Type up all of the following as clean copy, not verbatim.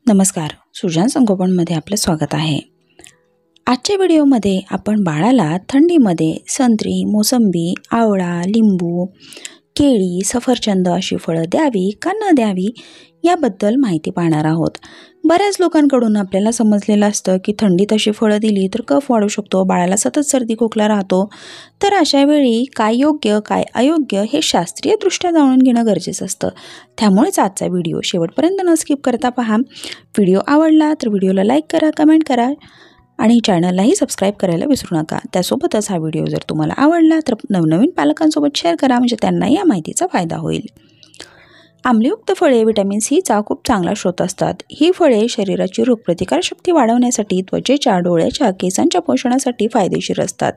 नमस्कार, सुजान संगोपनमध्ये आपलं स्वागत आहे। आजच्या व्हिडिओमध्ये आपण बाळाला थंडीमध्ये संत्री, मोसंबी, आवळा, लिंबू, केळी, सफरचंद अशी फळं द्यावी का न द्यावी याबद्दल माहिती पाहणार आहोत। बऱ्याच लोकांकडून आपल्याला समजलेलं असतं की थंडीत अशी फळं दिली तर कफ वाढू शकतो, बाळाला सतत सर्दी खोकला राहतो। तर अशा वेळी काय योग्य काय अयोग्य हे शास्त्रीयदृष्ट्या जाणून घेणं गरजेचं असतं। त्यामुळेच आजचा व्हिडिओ शेवटपर्यंत न स्किप करता पहा। व्हिडिओ आवडला तर व्हिडिओला लाईक करा, कमेंट करा आणि चॅनललाही सबस्क्राईब करायला विसरू नका। त्यासोबतच हा व्हिडिओ जर तुम्हाला आवडला तर नवनवीन पालकांसोबत शेअर करा, म्हणजे त्यांनाही या माहितीचा फायदा होईल। आम्लयुक्त फळे व्हिटॅमिन सीचा खूप चांगला स्रोत असतात। ही फळे शरीराची रोगप्रतिकारशक्ती वाढवण्यासाठी, त्वचेच्या, डोळ्याच्या, केसांच्या पोषणासाठी फायदेशीर असतात।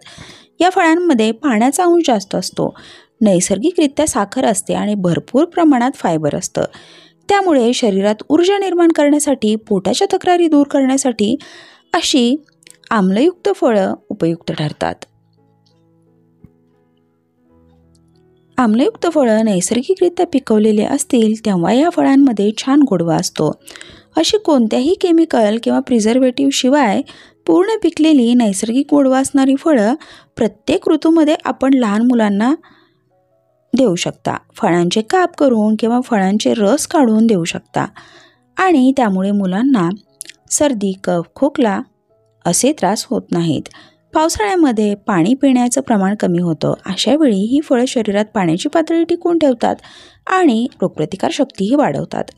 या फळांमध्ये पाण्याचा अंश जास्त असतो, नैसर्गिकरित्या साखर असते आणि भरपूर प्रमाणात फायबर असतं। त्यामुळे शरीरात ऊर्जा निर्माण करण्यासाठी, पोटाच्या तक्रारी दूर करण्यासाठी अशी आम्लयुक्त फळं उपयुक्त ठरतात। आम्लयुक्त फळं नैसर्गिकरित्या पिकवलेले असतील तेव्हा या फळांमध्ये छान गोडवा असतो। अशी कोणत्याही केमिकल किंवा प्रिझर्वेटिव्ह शिवाय पूर्ण पिकलेली नैसर्गिक गोडवा असणारी फळं प्रत्येक ऋतूमध्ये आपण लहान मुलांना देऊ शकता। फळांचे काप करून किंवा फळांचे रस काढून देऊ शकता आणि त्यामुळे मुलांना सर्दी, कफ, खोकला असे त्रास होत नाहीत। पावसाळ्यामध्ये पाणी पिण्याचं प्रमाण कमी होतं, अशा वेळी ही फळं शरीरात पाण्याची पातळी टिकवून ठेवतात आणि रोगप्रतिकारशक्तीही वाढवतात।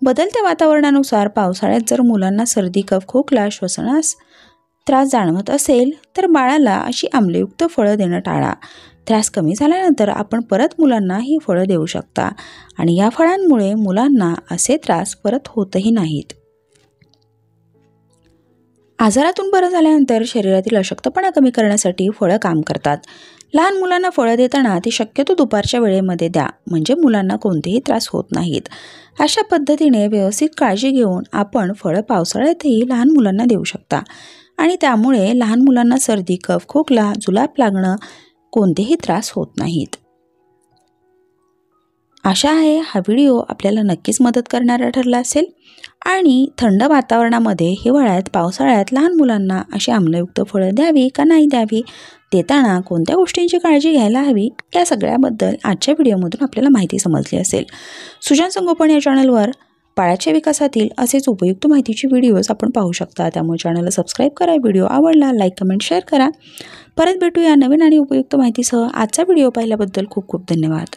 बदलत्या वातावरणानुसार पावसाळ्यात जर मुलांना सर्दी, कफ, खोकला, श्वसनास त्रास जाणवत असेल तर बाळाला अशी आम्लयुक्त फळं देणं टाळा। त्रास कमी झाल्यानंतर आपण परत मुलांना ही फळं देऊ शकता आणि या फळांमुळे मुलांना असे त्रास परत होतही नाहीत। आजारातून बरं झाल्यानंतर शरीरातील अशक्तपणा कमी करण्यासाठी फळं काम करतात। लहान मुलांना फळं देताना ती शक्यतो दुपारच्या वेळेमध्ये द्या, म्हणजे मुलांना कोणतेही त्रास होत नाहीत। अशा पद्धतीने व्यवस्थित काळजी घेऊन आपण फळं पावसाळ्यातही लहान मुलांना देऊ शकता आणि त्यामुळे लहान मुलांना सर्दी, कफ, खोकला, जुलाब लागणं कोणतेही त्रास होत नाहीत। आशा आहे हा व्हिडिओ आपल्याला नक्कीच मदत करणारा ठरला असेल आणि थंड वातावरणामध्ये, हिवाळ्यात, पावसाळ्यात लहान मुलांना अशी आम्लयुक्त फळं द्यावी का नाही द्यावी, देताना कोणत्या गोष्टींची काळजी घ्यायला हवी या सगळ्याबद्दल आजच्या व्हिडिओमधून आपल्याला माहिती समजली असेल। सुजान संगोपन या चॅनलवर बाळाच्या विकासातील असेच उपयुक्त माहितीचे व्हिडिओज आपण पाहू शकता। त्यामुळे चॅनलला सबस्क्राईब करा, व्हिडिओ आवडला लाईक, कमेंट, शेअर करा। परत भेटूया नवीन आणि उपयुक्त माहितीसह। आजचा व्हिडिओ पाहिल्याबद्दल खूप खूप धन्यवाद।